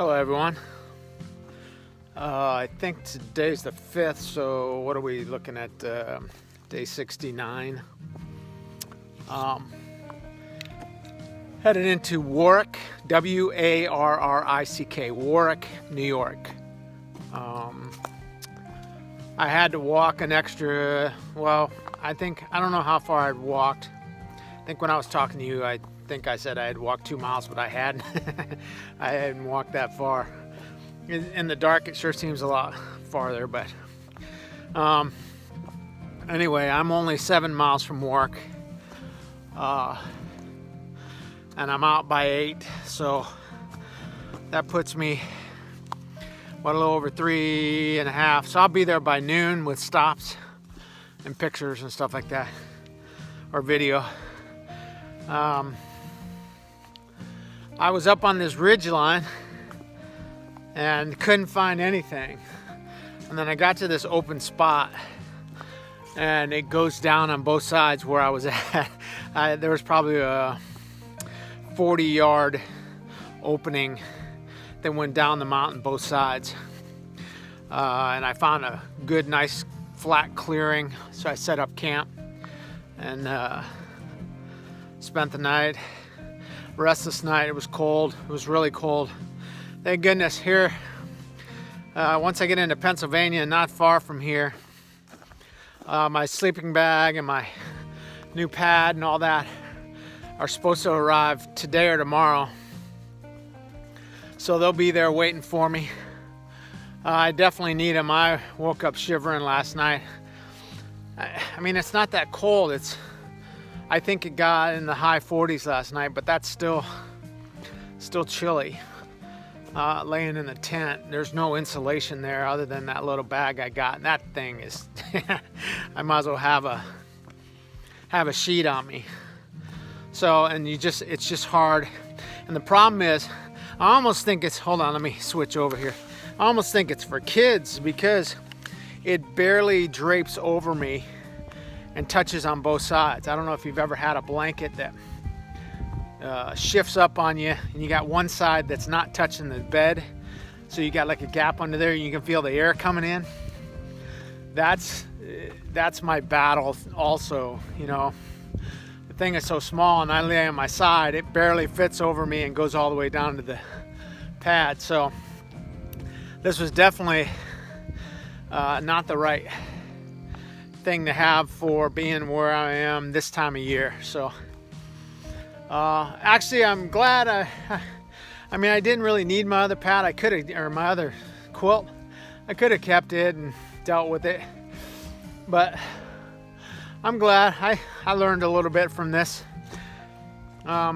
Hello everyone. I think today's the 5th, so what are we looking at? Day 69. Headed into Warwick, W-A-R-R-I-C-K, Warwick, New York. I had to walk an extra, I don't know how far I'd walked. I think when I was talking to you, I think I said I had walked 2 miles, but I hadn't. I hadn't walked that far. In the dark, it sure seems a lot farther, but anyway, I'm only 7 miles from work, and I'm out by 8, so that puts me a little over 3.5. So I'll be there by noon with stops and pictures and stuff like that, or video. I was up on this ridge line and couldn't find anything, and then I got to this open spot and it goes down on both sides where I was at. There was probably a 40-yard opening that went down the mountain both sides, and I found a good nice flat clearing, so I set up camp and spent the night. Restless night. It was cold. It was really cold. Thank goodness here, once I get into Pennsylvania, not far from here, my sleeping bag and my new pad and all that are supposed to arrive today or tomorrow. So they'll be there waiting for me. I definitely need them. I woke up shivering last night. I mean, it's not that cold. I think it got in the high 40s last night, but that's still chilly. Laying in the tent, there's no insulation there other than that little bag I got. And that thing is, I might as well have a sheet on me. So, and it's just hard. And the problem is, I almost think hold on, let me switch over here. I almost think it's for kids because it barely drapes over me and touches on both sides. I don't know if you've ever had a blanket that shifts up on you and you got one side that's not touching the bed, so you got like a gap under there and you can feel the air coming in. That's my battle also, you know. The thing is so small and I lay on my side, it barely fits over me and goes all the way down to the pad. So this was definitely not the right thing to have for being where I am this time of year. So actually I'm glad I didn't really need my other pad. I could have, or my other quilt, I could have kept it and dealt with it, but I'm glad I learned a little bit from this, you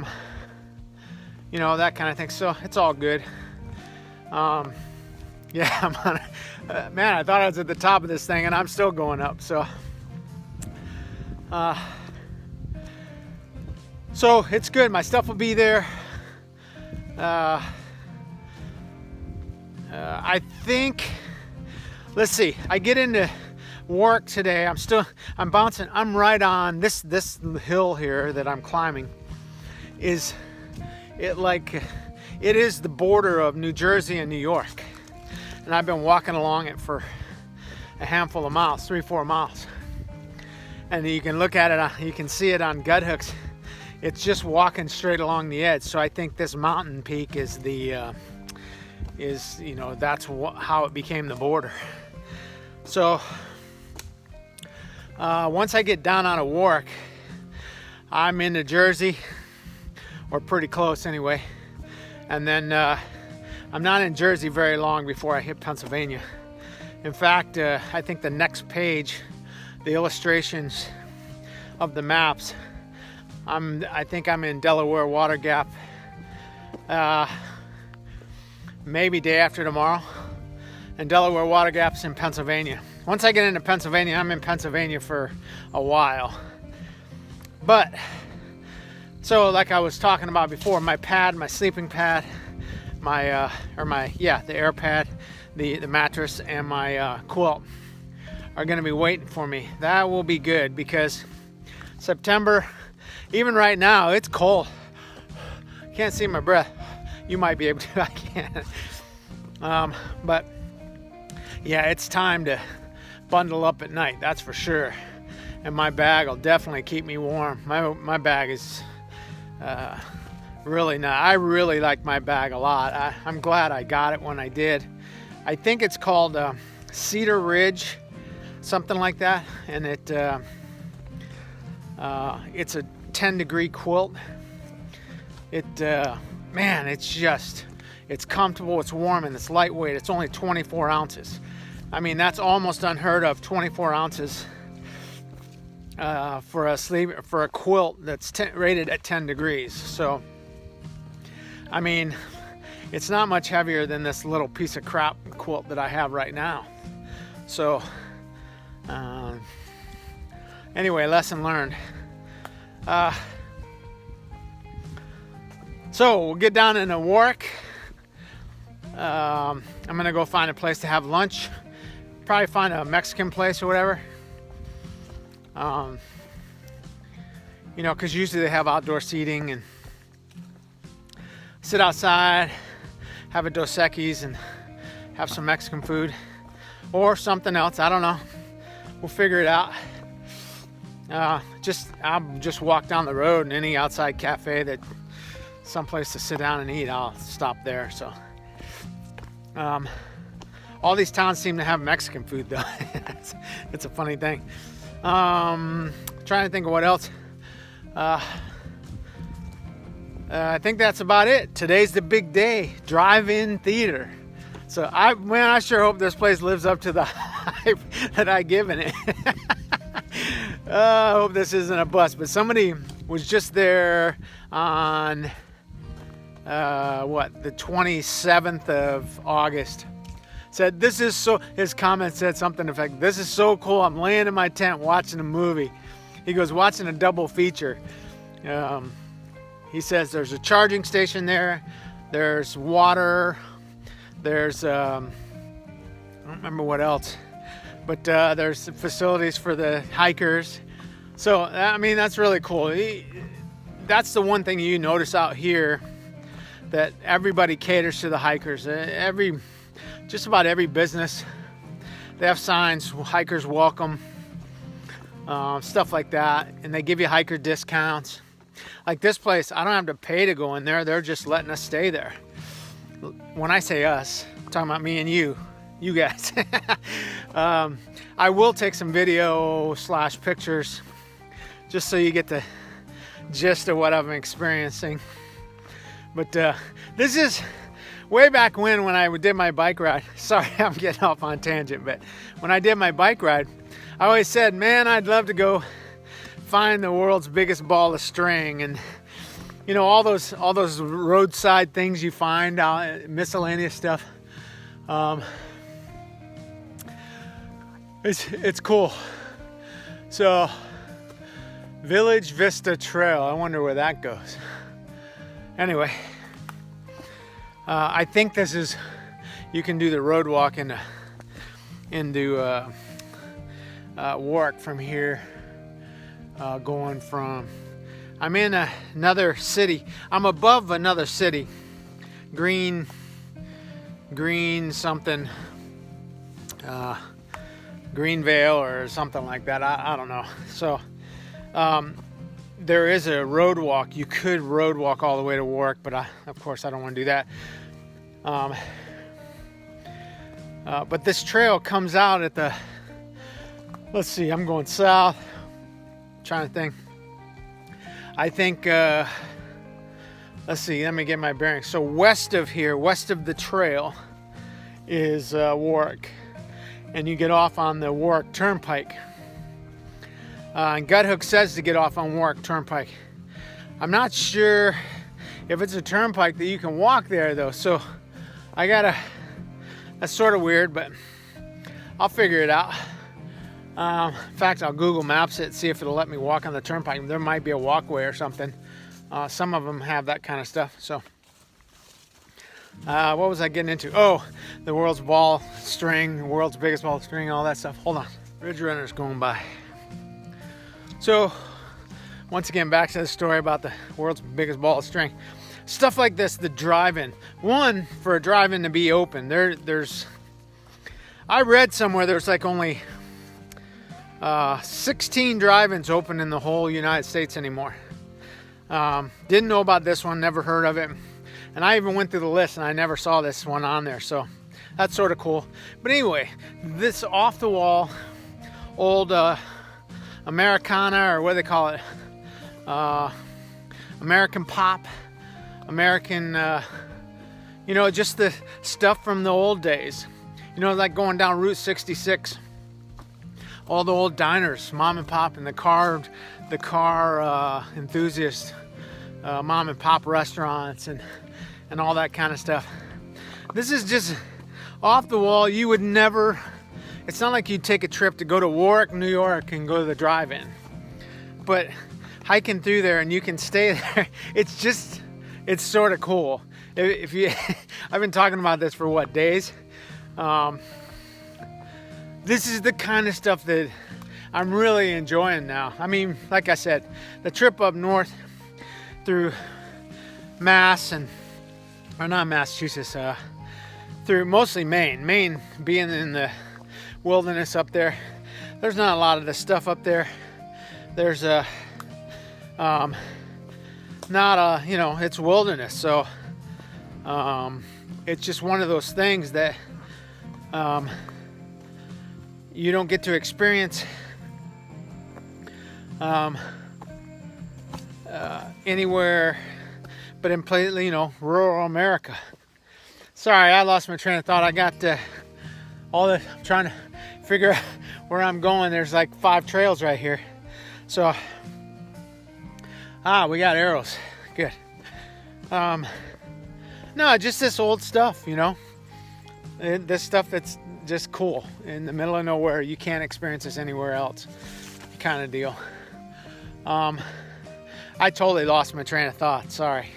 know, that kind of thing. So it's all good. Yeah, I'm on man, I thought I was at the top of this thing and I'm still going up. So so it's good. My stuff will be there. I think, let's see, I get into work today. I'm bouncing. I'm right on this hill here that I'm climbing. It is the border of New Jersey and New York. And I've been walking along it for a handful of miles, 3-4 miles. And you can look at it, you can see it on gut hooks. It's just walking straight along the edge. So I think this mountain peak is you know, that's how it became the border. So once I get down out of Warwick, I'm into Jersey, or pretty close anyway. And then I'm not in Jersey very long before I hit Pennsylvania. In fact, I think the next page, the illustrations of the maps, I think I'm in Delaware Water Gap, maybe day after tomorrow, and Delaware Water Gap's in Pennsylvania. Once I get into Pennsylvania, I'm in Pennsylvania for a while. But so like I was talking about before, my pad, my sleeping pad, the air pad, the mattress, and my quilt are going to be waiting for me. That will be good because September, even right now, it's cold. Can't see my breath. You might be able to. I can't. But yeah, it's time to bundle up at night, that's for sure. And my bag will definitely keep me warm. My bag is really nice. I really like my bag a lot. I'm glad I got it when I did. I think it's called Cedar Ridge, something like that. And it's a 10-degree quilt. Man, it's comfortable, it's warm, and it's lightweight. It's only 24 ounces. I mean, that's almost unheard of, 24 ounces for a quilt that's rated at 10 degrees. So, I mean, it's not much heavier than this little piece of crap quilt that I have right now. So, anyway, lesson learned. So we'll get down into work. I'm gonna go find a place to have lunch. Probably find a Mexican place or whatever. You know, because usually they have outdoor seating, and sit outside, have a Dos Equis, and have some Mexican food or something else. I don't know. We'll figure it out. I'll just walk down the road, and any outside cafe that someplace to sit down and eat, I'll stop there. So all these towns seem to have Mexican food though. It's a funny thing. Trying to think of what else. I think that's about it. Today's the big day, drive-in theater. So I sure hope this place lives up to the hype that I given it. I hope this isn't a bust, but somebody was just there on the 27th of August. Said, this is so, his comment said something to the effect, this is so cool, I'm laying in my tent watching a movie. He goes, watching a double feature. He says there's a charging station there, there's water, there's, I don't remember what else, but there's facilities for the hikers. So, I mean, that's really cool. That's the one thing you notice out here, that everybody caters to the hikers. Just about every business, they have signs, hikers welcome, stuff like that, and they give you hiker discounts. Like this place, I don't have to pay to go in there. They're just letting us stay there. When I say us, I'm talking about me and you guys. I will take some video / pictures just so you get the gist of what I'm experiencing. But this is way back when I did my bike ride. Sorry, I'm getting off on tangent, but when I did my bike ride, I always said, man, I'd love to go find the world's biggest ball of string. And you know, all those roadside things you find, miscellaneous stuff. It's cool. So, Village Vista Trail, I wonder where that goes. Anyway, I think this is, you can do the road walk into Warwick from here, going from, I'm in another city. I'm above another city, Green something, Greenvale or something like that. I don't know. So there is a road walk. You could road walk all the way to Warwick, but of course I don't want to do that. But this trail comes out at the, let's see, I'm going south, trying to think. I think, let's see, let me get my bearings. So west of here, west of the trail is Warwick, and you get off on the Warwick Turnpike. And Guthook says to get off on Warwick Turnpike. I'm not sure if it's a turnpike that you can walk there though, so that's sort of weird, but I'll figure it out. In fact, I'll Google Maps it, see if it'll let me walk on the turnpike. There might be a walkway or something. Some of them have that kind of stuff. So, what was I getting into? Oh, the world's ball string, the world's biggest ball string, all that stuff. Hold on. Ridge Runner's going by. So, once again, back to the story about the world's biggest ball of string. stuff like this, the drive-in. One, for a drive-in to be open, there's, I read somewhere there's like only 16 drive-ins open in the whole United States anymore. Didn't know about this one, never heard of it. And I even went through the list and I never saw this one on there, so that's sort of cool. But anyway, this off-the-wall old Americana, or what do they call it? American pop, American, you know, just the stuff from the old days. You know, like going down Route 66, all the old diners, mom and pop, and the car enthusiast, mom and pop restaurants, and all that kind of stuff. This is just off the wall. You would never, it's not like you'd take a trip to go to Warwick, New York and go to the drive-in, but hiking through there and you can stay there. It's just, it's sort of cool. If you, I've been talking about this for what, days? This is the kind of stuff that I'm really enjoying now. I mean, like I said, the trip up north through Massachusetts, through mostly Maine. Maine being in the wilderness up there, there's not a lot of this stuff up there. There's not a, you know, it's wilderness, so it's just one of those things that you don't get to experience anywhere but in, you know, rural America. Sorry, I lost my train of thought. I got all the, I'm trying to figure out where I'm going. There's like 5 trails right here. So, we got arrows. Good. No, just this old stuff, you know. This stuff that's just cool in the middle of nowhere. You can't experience this anywhere else, kind of deal. I totally lost my train of thought. Sorry.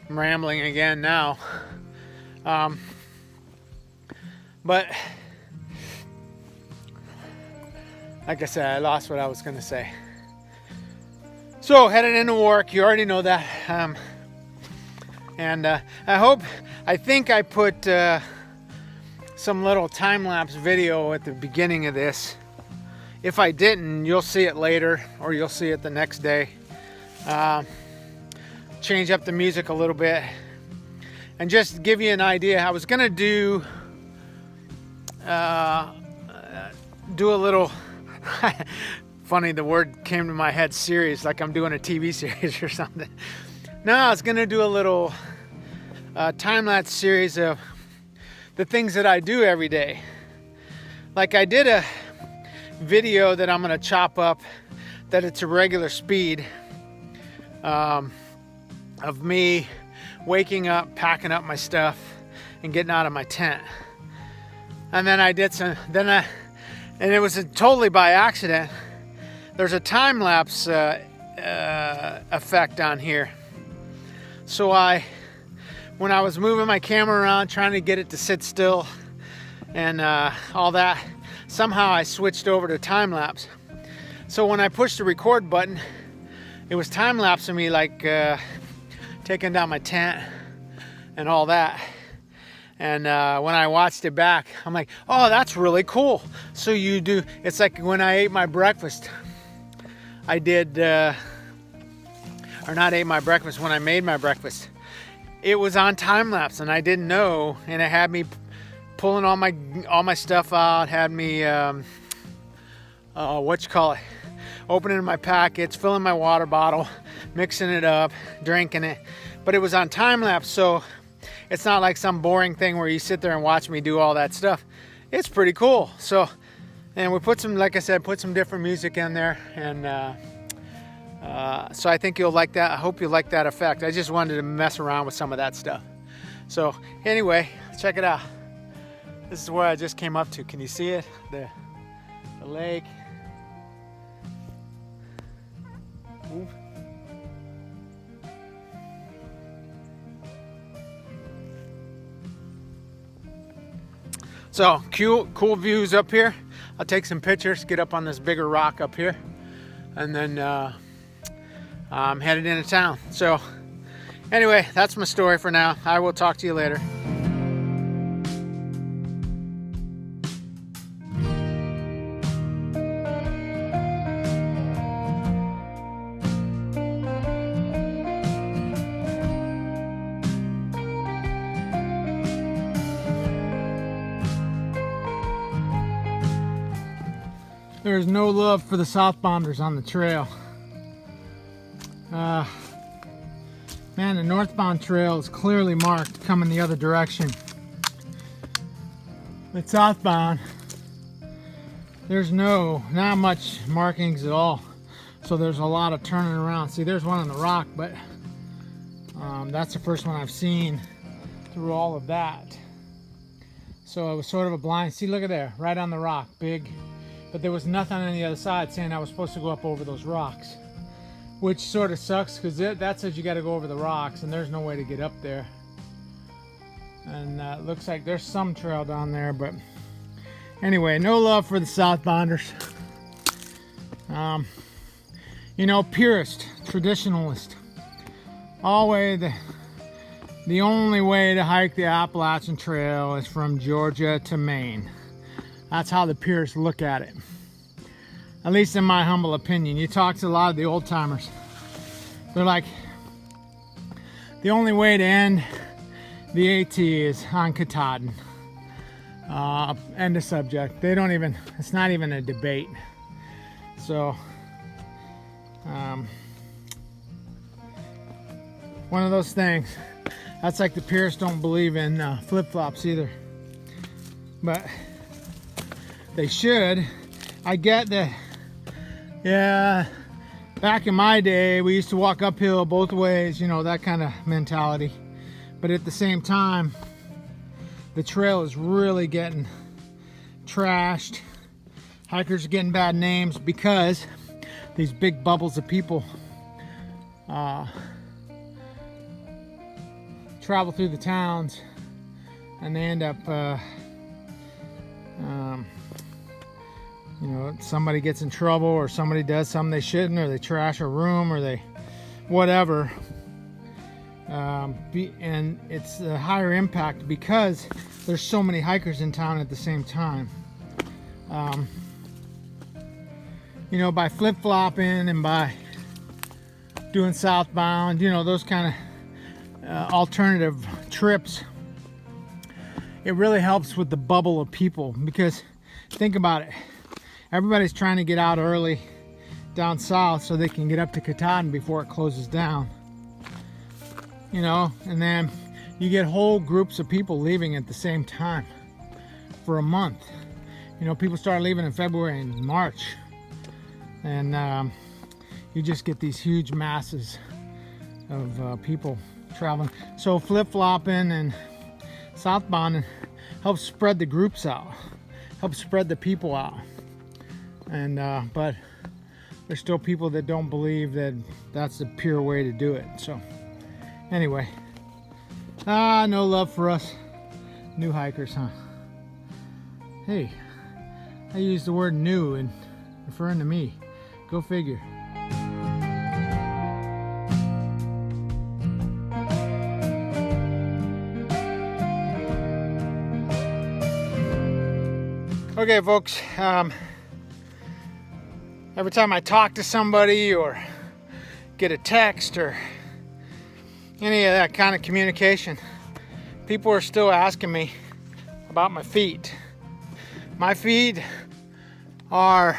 I'm rambling again now. But like I said, I lost what I was going to say. So headed into work, you already know that. And I think I put some little time-lapse video at the beginning of this. If I didn't, you'll see it later, or you'll see it the next day. Change up the music a little bit and just give you an idea. I was gonna do a little funny, the word came to my head, series, like I'm doing a TV series or something. No, I was gonna do a little time-lapse series of the things that I do every day. Like I did a video that I'm gonna chop up, that it's a regular speed, of me waking up, packing up my stuff, and getting out of my tent. And then I did some, and it was totally by accident. There's a time-lapse effect on here. So when I was moving my camera around, trying to get it to sit still and all that, somehow I switched over to time-lapse. So when I pushed the record button, it was time-lapsing me, like taking down my tent and all that. And when I watched it back, I'm like, oh, that's really cool. So you do, it's like when I ate my breakfast, I did, or not ate my breakfast, when I made my breakfast, it was on time-lapse and I didn't know, and it had me pulling all my stuff out, had me, opening my packets, filling my water bottle, mixing it up, drinking it. But it was on time-lapse, so it's not like some boring thing where you sit there and watch me do all that stuff. It's pretty cool. So, and we put some, like I said, put some different music in there, and so I think you'll like that. I hope you like that effect. I just wanted to mess around with some of that stuff. So anyway, check it out. This is where I just came up to. Can you see it? The lake. Ooh. So cool views up here. I'll take some pictures, get up on this bigger rock up here, and then I'm headed into town. So Anyway, that's my story for now. I will talk to you later. There's no love for the southbounders on the trail. Man, the northbound trail is clearly marked coming the other direction. But southbound, there's not much markings at all. So there's a lot of turning around. See, there's one on the rock, but that's the first one I've seen through all of that. So it was sort of a blind. See, look at there, right on the rock, big. But there was nothing on the other side saying I was supposed to go up over those rocks, which sort of sucks because that says you got to go over the rocks, and there's no way to get up there. And it looks like there's some trail down there, but anyway, no love for the southbounders. You know, purist, traditionalist. Always the only way to hike the Appalachian Trail is from Georgia to Maine. That's how the purists look at it. At least in my humble opinion. You talk to a lot of the old timers. They're like, the only way to end the AT is on Katahdin. End of subject. They don't even, it's not even a debate. So, one of those things. That's like the purists don't believe in flip-flops either. But they should. I get that. Yeah, back in my day, we used to walk uphill both ways, you know, that kind of mentality. But at the same time, the trail is really getting trashed. Hikers are getting bad names because these big bubbles of people travel through the towns, and they end up you know, somebody gets in trouble, or somebody does something they shouldn't, or they trash a room, or they whatever, and it's a higher impact because there's so many hikers in town at the same time. You know, by flip-flopping and by doing southbound, you know, those kind of alternative trips, it really helps with the bubble of people. Because think about it, everybody's trying to get out early down south so they can get up to Katahdin before it closes down, you know. And then you get whole groups of people leaving at the same time for a month. You know, people start leaving in February and March, and you just get these huge masses of people traveling. So flip-flopping and southbound helps spread the groups out, helps spread the people out. And but there's still people that don't believe that that's the pure way to do it. So anyway, no love for us new hikers, huh? Hey, I used the word new and referring to me. Go figure. Okay, folks, every time I talk to somebody or get a text or any of that kind of communication, people are still asking me about my feet. My feet are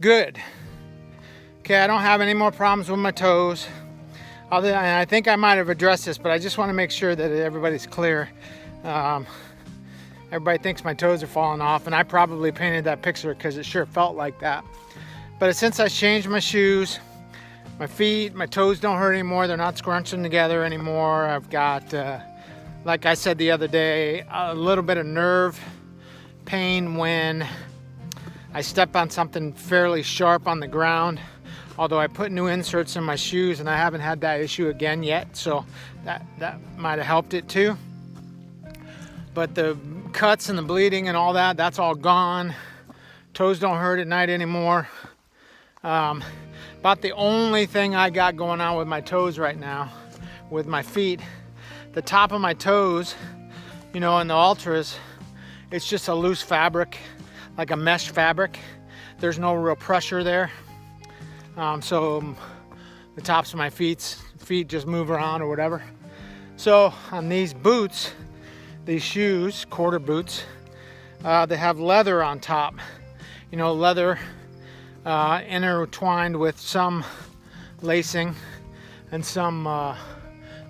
good. Okay, I don't have any more problems with my toes. And I think I might have addressed this, but I just want to make sure that everybody's clear. Everybody thinks my toes are falling off, and I probably painted that picture because it sure felt like that. But since I changed my shoes, my feet, my toes don't hurt anymore. They're not scrunching together anymore. I've got, like I said the other day, a little bit of nerve pain when I step on something fairly sharp on the ground. Although I put new inserts in my shoes, and I haven't had that issue again yet, so that might have helped it too. But the cuts and the bleeding and all that, that's all gone. Toes don't hurt at night anymore. About the only thing I got going on with my toes right now, with my feet. The top of my toes, you know, in the ultras, it's just a loose fabric, like a mesh fabric. There's no real pressure there. So the tops of my feet just move around or whatever. So on these boots, these shoes, quarter boots, they have leather on top. You know, leather intertwined with some lacing and some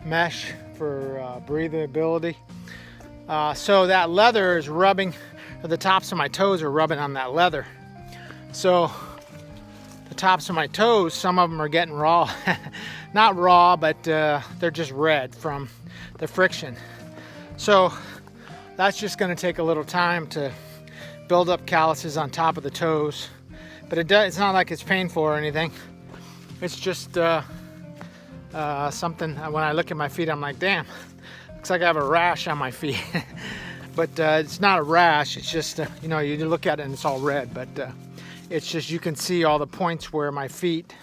mesh for breathability. So that leather is rubbing, or the tops of my toes are rubbing on that leather. So the tops of my toes, some of them are getting raw. Not raw, but they're just red from the friction. So that's just going to take a little time to build up calluses on top of the toes. But it's not like it's painful or anything. It's just something, when I look at my feet, I'm like, damn, looks like I have a rash on my feet. But it's not a rash, it's just, you know, you look at it and it's all red, but it's just, you can see all the points where my feet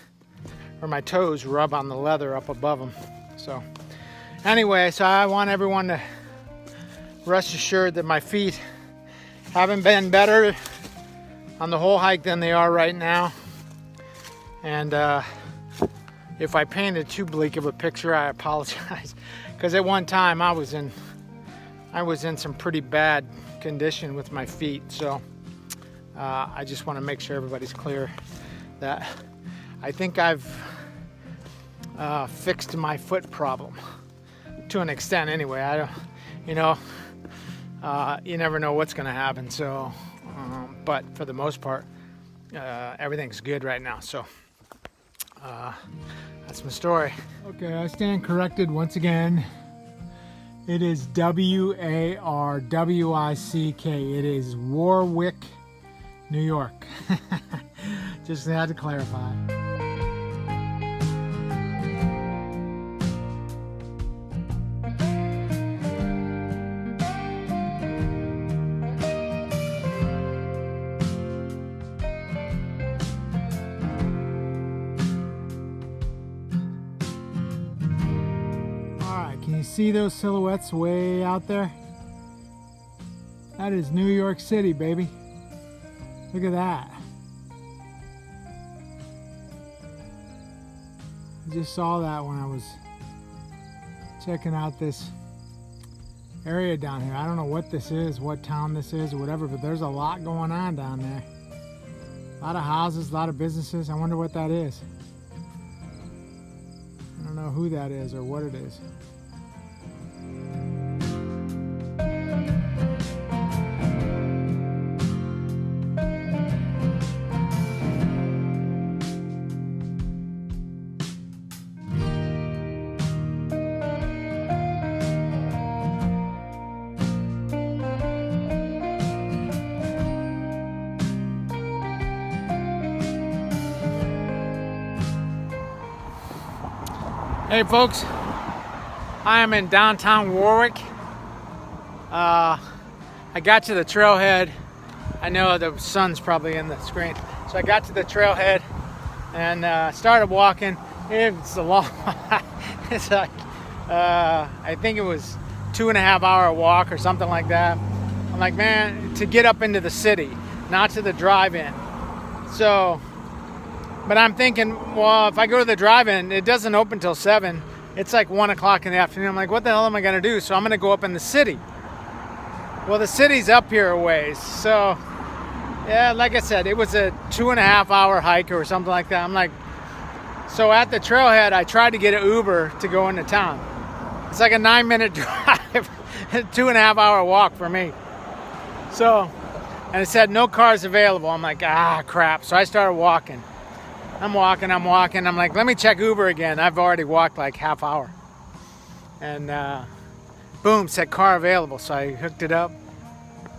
or my toes rub on the leather up above them. So anyway, so I want everyone to rest assured that my feet haven't been better on the whole hike than they are right now. And if I painted too bleak of a picture, I apologize. Because at one time I was in some pretty bad condition with my feet. So I just want to make sure everybody's clear that I think I've fixed my foot problem to an extent anyway. I don't, you know, you never know what's going to happen. So, but for the most part, everything's good right now. So that's my story. Okay, I stand corrected once again. It is W-A-R-W-I-C-K. It is Warwick, New York. Just had to clarify. Can you see those silhouettes way out there? That is New York City, baby. Look at that. I just saw that when I was checking out this area down here. I don't know what this is, what town this is or whatever, but there's a lot going on down there. A lot of houses, a lot of businesses. I wonder what that is. I don't know who that is or what it is. Hey folks, I am in downtown Warwick. I got to the trailhead. I know the sun's probably in the screen. So I got to the trailhead and started walking. It's a long, it's like, I think it was 2.5 hour walk or something like that. I'm like, man, to get up into the city, not to the drive-in. So, but I'm thinking, well, if I go to the drive-in, it doesn't open till 7. It's like 1 o'clock in the afternoon. I'm like, what the hell am I going to do? So I'm going to go up in the city. Well, the city's up here a ways. So, yeah, like I said, it was a 2.5 hour hike or something like that. I'm like, so at the trailhead, I tried to get an Uber to go into town. It's like a 9-minute drive, 2.5 hour walk for me. So, and it said no cars available. I'm like, ah, crap. So I started walking. I'm walking. I'm like, let me check Uber again. I've already walked like half hour. And boom, said car available. So I hooked it up.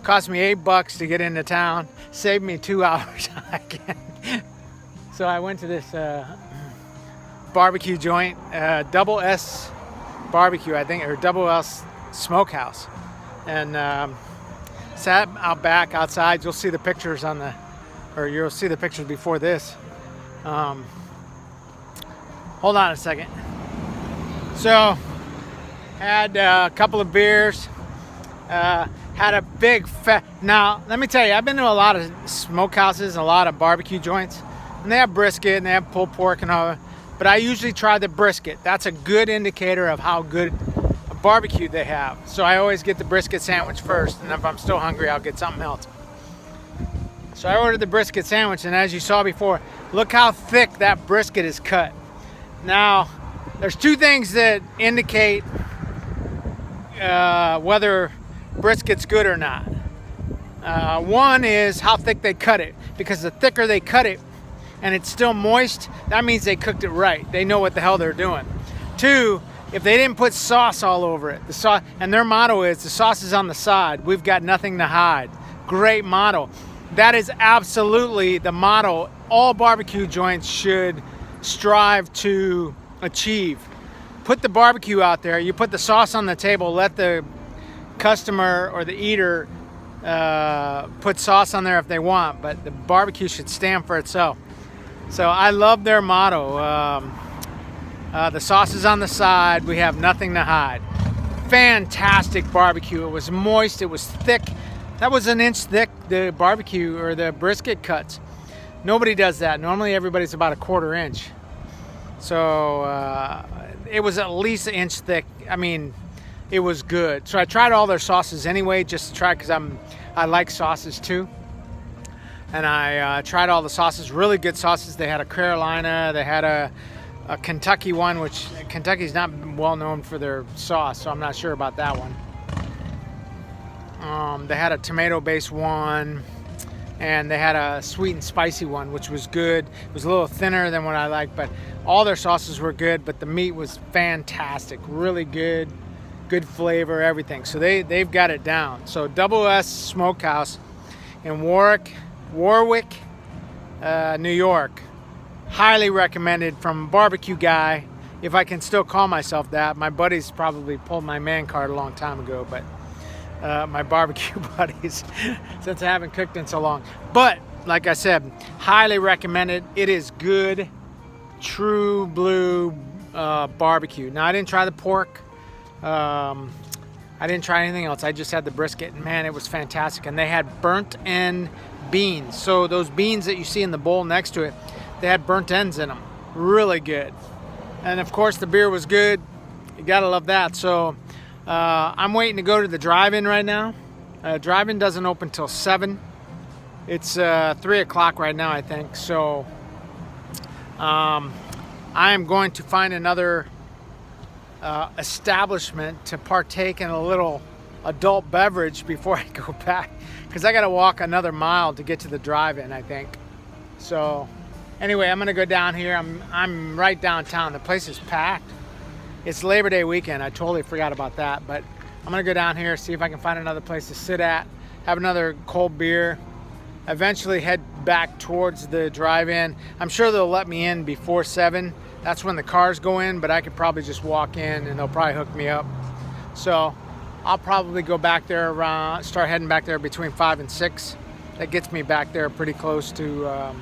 Cost me $8 to get into town. Saved me 2 hours hiking. So I went to this barbecue joint, Double S Barbecue, I think, or Double S Smokehouse. And sat out back outside. You'll see the pictures on the, or you'll see the pictures before this. Hold on a second. So Had a couple of beers. Had a big fat. Now, let me tell you, I've been to a lot of smokehouses and a lot of barbecue joints, and they have brisket and they have pulled pork and all that. But I usually try the brisket. That's a good indicator of how good a barbecue they have. So I always get the brisket sandwich first, and if I'm still hungry, I'll get something else. So I ordered the brisket sandwich, and as you saw before, look how thick that brisket is cut. Now, there's two things that indicate whether brisket's good or not. One is how thick they cut it, because the thicker they cut it and it's still moist, that means they cooked it right. They know what the hell they're doing. Two, if they didn't put sauce all over it, the sauce, and their motto is the sauce is on the side, we've got nothing to hide. Great motto. That is absolutely the motto all barbecue joints should strive to achieve. Put the barbecue out there, you put the sauce on the table, let the customer or the eater put sauce on there if they want, but the barbecue should stand for itself. So I love their motto. The sauce is on the side, we have nothing to hide. Fantastic barbecue. It was moist, it was thick. That was an inch thick, the barbecue or the brisket cuts. Nobody does that. Normally everybody's about a 1/4 inch. So it was at least an inch thick. I mean, it was good. So I tried all their sauces anyway, just to try, because I like sauces too. And I tried all the sauces, really good sauces. They had a Carolina, they had a Kentucky one, which Kentucky's not well known for their sauce, so I'm not sure about that one. They had a tomato-based one, and they had a sweet and spicy one, which was good. It was a little thinner than what I like, but all their sauces were good, but the meat was fantastic, really good. Good flavor, everything. So they've got it down. So Double S Smokehouse in Warwick, New York. Highly recommended from a barbecue guy, if I can still call myself that. My buddies probably pulled my man card a long time ago, but my barbecue buddies, since I haven't cooked in so long. But like I said, highly recommended. It is good, true blue barbecue. Now I didn't try the pork. I didn't try anything else. I just had the brisket, and man, it was fantastic. And they had burnt end beans. So those beans that you see in the bowl next to it, they had burnt ends in them. Really good. And of course the beer was good. You gotta love that. So I'm waiting to go to the drive-in right now. Drive-in doesn't open till 7. It's 3 o'clock right now, I think. So I am going to find another establishment to partake in a little adult beverage before I go back, because I got to walk another mile to get to the drive-in, I think. So anyway, I'm gonna go down here. I'm right downtown. The place is packed. It's Labor Day weekend. I totally forgot about that, but I'm gonna go down here, see if I can find another place to sit at, have another cold beer, eventually head back towards the drive-in. I'm sure they'll let me in before 7. That's when the cars go in, but I could probably just walk in and they'll probably hook me up. So I'll probably go back there around, start heading back there between 5 and 6. That gets me back there pretty close to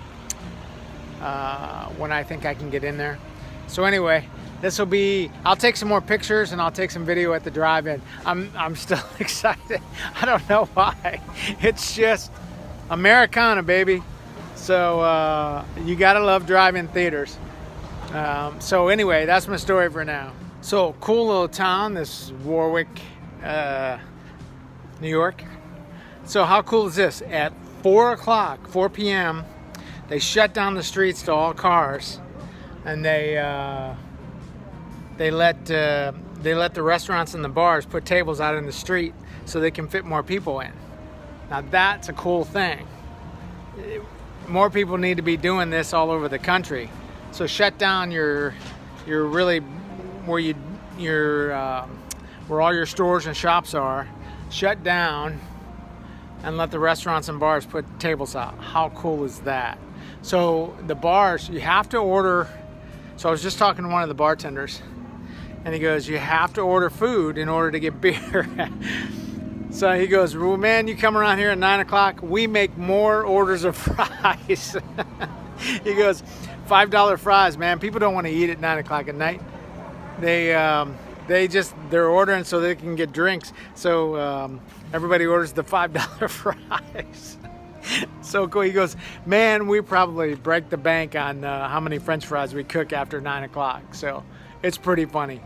when I think I can get in there. So anyway, this will be, I'll take some more pictures and I'll take some video at the drive-in. I'm still excited. I don't know why. It's just Americana, baby. So you gotta love drive-in theaters. So anyway, that's my story for now. So cool little town, this Warwick, New York. So how cool is this? At 4 p.m., they shut down the streets to all cars, and they let the restaurants and the bars put tables out in the street so they can fit more people in. Now that's a cool thing. More people need to be doing this all over the country. So shut down your really where all your stores and shops are. Shut down and let the restaurants and bars put tables out. How cool is that? So the bars, you have to order. So I was just talking to one of the bartenders, and he goes, you have to order food in order to get beer. So he goes, well, man, you come around here at 9 o'clock, we make more orders of fries. He goes, $5 fries, man. People don't want to eat at 9 o'clock at night. They they're ordering so they can get drinks. So everybody orders the $5 fries. So cool. He goes, man, we probably break the bank on how many French fries we cook after 9 o'clock. So it's pretty funny.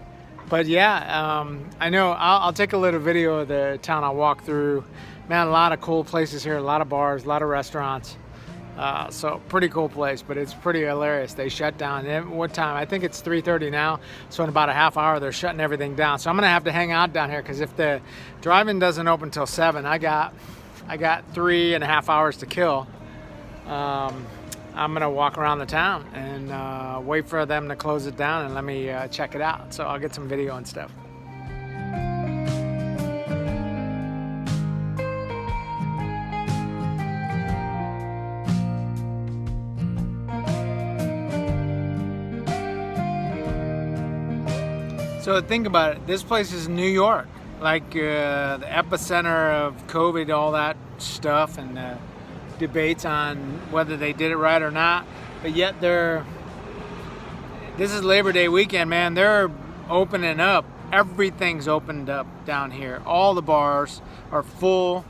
But yeah, I know I'll take a little video of the town I walk through. Man, a lot of cool places here, a lot of bars, a lot of restaurants. So pretty cool place, but it's pretty hilarious. They shut down. And what time? I think it's 3:30 now. So in about a half hour, they're shutting everything down. So I'm gonna have to hang out down here because if the drive-in doesn't open till 7, I got 3.5 hours to kill. I'm gonna walk around the town and wait for them to close it down and let me check it out. So I'll get some video and stuff. So think about it, this place is New York, like the epicenter of COVID, all that stuff, and debates on whether they did it right or not. But yet this is Labor Day weekend, man. They're opening up. Everything's opened up down here. All the bars are full.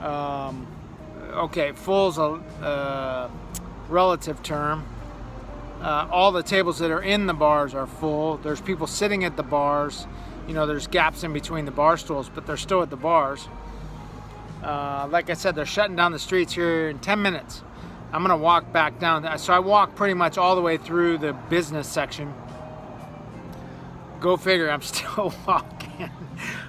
Okay, full's a relative term. All the tables that are in the bars are full. There's people sitting at the bars. You know, there's gaps in between the bar stools, but they're still at the bars. Like I said, they're shutting down the streets here in 10 minutes. I'm gonna walk back down. So I walk pretty much all the way through the business section. Go figure, I'm still walking.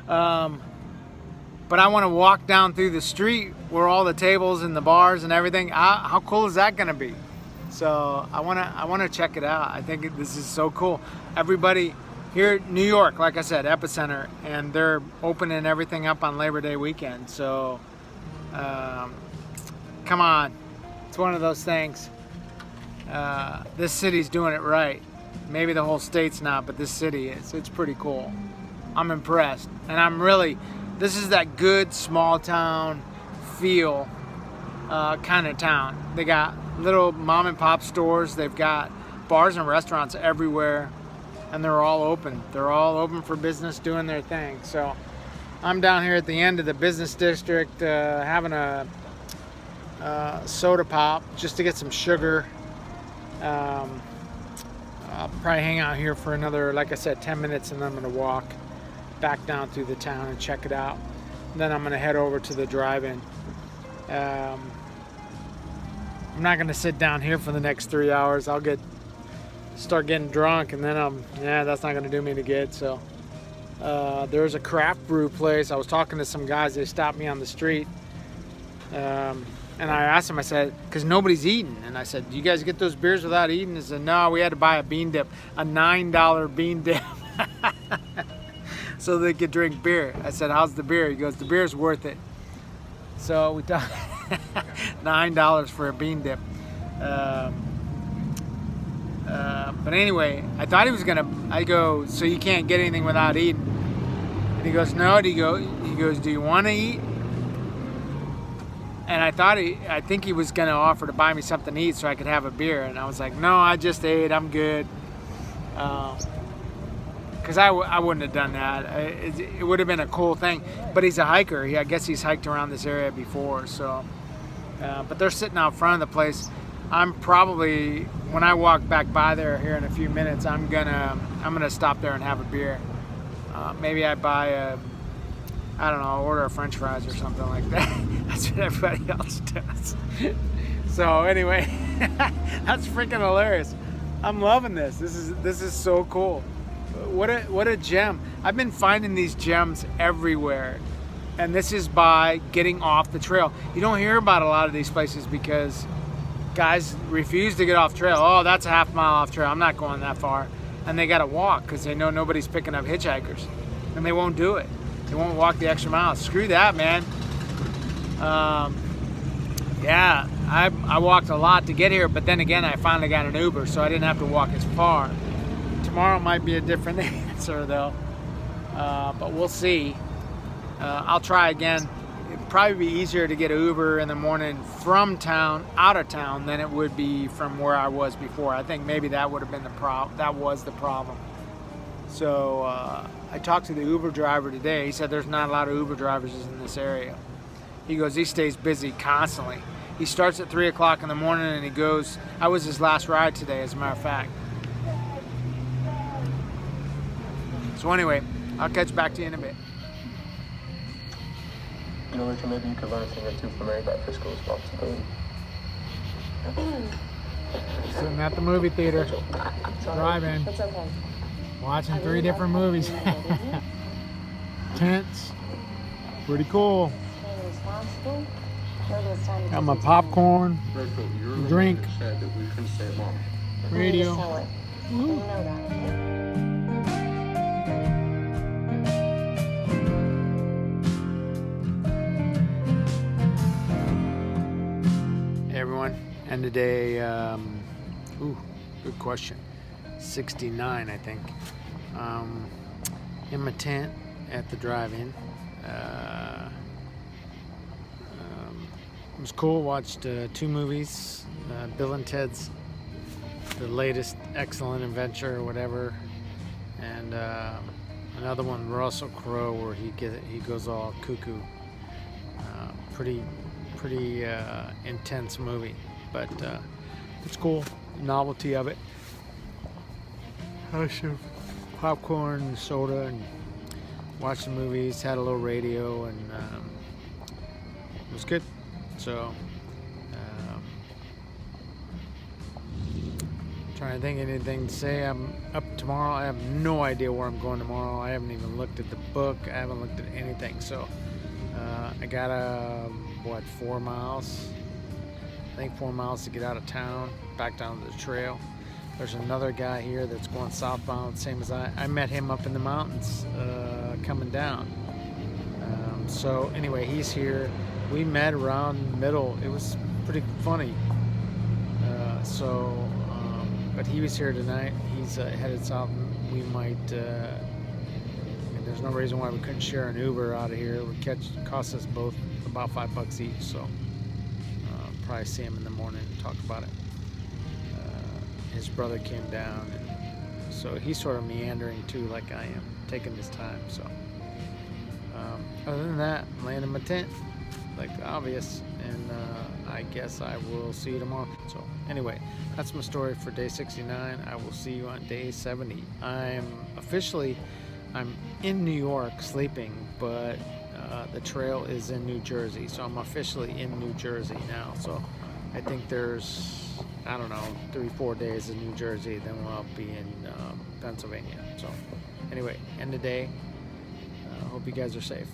But I want to walk down through the street where all the tables and the bars and everything. How cool is that gonna be? So I wanna check it out. I think this is so cool. Everybody here, New York, like I said, epicenter, and they're opening everything up on Labor Day weekend. So come on, it's one of those things. This city's doing it right. Maybe the whole state's not, but this city is. It's pretty cool. I'm impressed, and this is that good small town feel kind of town. They got little mom and pop stores. They've got bars and restaurants everywhere, and they're all open. They're all open for business, doing their thing. So I'm down here at the end of the business district having a soda pop just to get some sugar. I'll probably hang out here for another, like I said, 10 minutes, and then I'm going to walk back down through the town and check it out. And then I'm going to head over to the drive-in. I'm not going to sit down here for the next 3 hours. I'll start getting drunk, and then that's not going to do me any good. So there's a craft brew place. I was talking to some guys. They stopped me on the street, and I asked them, I said, because nobody's eating, and I said, do you guys get those beers without eating? They said, no, we had to buy a bean dip, a $9 bean dip so they could drink beer. I said, how's the beer? He goes, the beer's worth it. So we thought $9 for a bean dip. But anyway, I thought he was I go, so you can't get anything without eating? And he goes, no. He goes, do you want to eat? And I think he was gonna offer to buy me something to eat so I could have a beer. And I was like, no, I just ate, I'm good. Because I wouldn't have done that. It would have been a cool thing. But he's a hiker. I guess he's hiked around this area before. So, but they're sitting out front of the place. I'm probably, when I walk back by there here in a few minutes, I'm gonna stop there and have a beer. Maybe I buy order a French fries or something like that. That's what everybody else does. So anyway, that's freaking hilarious. I'm loving this. This is so cool. What a gem. I've been finding these gems everywhere, and this is by getting off the trail. You don't hear about a lot of these places because guys refuse to get off trail. Oh, that's a half mile off trail. I'm not going that far. And they got to walk because they know nobody's picking up hitchhikers, and they won't do it. They won't walk the extra mile. Screw that, man. Yeah, I walked a lot to get here, but then again, I finally got an Uber, so I didn't have to walk as far. Tomorrow might be a different answer, though, but we'll see. I'll try again. It'd probably be easier to get an Uber in the morning from town, out of town, than it would be from where I was before. I think maybe that would have been that was the problem. So I talked to the Uber driver today. He said there's not a lot of Uber drivers in this area. He goes, he stays busy constantly. He starts at 3 o'clock in the morning and he goes, I was his last ride today, as a matter of fact. So anyway, I'll catch back to you in a bit. You know, Richard, maybe you could learn a thing or two from Mary about fiscal responsibility. Sitting at the movie theater, driving, That's okay. watching 3 different movies. Tense, pretty cool. Got my popcorn, drink, radio. Hey everyone, and today, good question. 69, I think. In my tent at the drive-in. It was cool. Watched 2 movies. Bill and Ted's The Latest Excellent Adventure or whatever, and another one, Russell Crowe, where he goes all cuckoo. Pretty intense movie, but it's cool. Novelty of it. Had some popcorn and soda and watched the movies. Had a little radio, and it was good. So, trying to think of anything to say. I'm up tomorrow. I have no idea where I'm going tomorrow. I haven't even looked at the book. I haven't looked at anything. So, I got 4 miles? I think 4 miles to get out of town, back down to the trail. There's another guy here that's going southbound, same as I met him up in the mountains coming down. So anyway, he's here. We met around middle. It was pretty funny. But he was here tonight. He's headed south. We might. There's no reason why we couldn't share an Uber out of here. It would cost us both about $5 each. So probably see him in the morning and talk about it. His brother came down, and so he's sort of meandering too, like I am, taking his time. So other than that, I'm laying in my tent, like the obvious, and I guess I will see you tomorrow. So anyway, that's my story for day 69. I will see you on day 70. I'm in New York sleeping, but the trail is in New Jersey, so I'm officially in New Jersey now. So I think there's, I don't know, 3-4 days in New Jersey, then we'll be in Pennsylvania. So anyway, end of the day. Hope you guys are safe.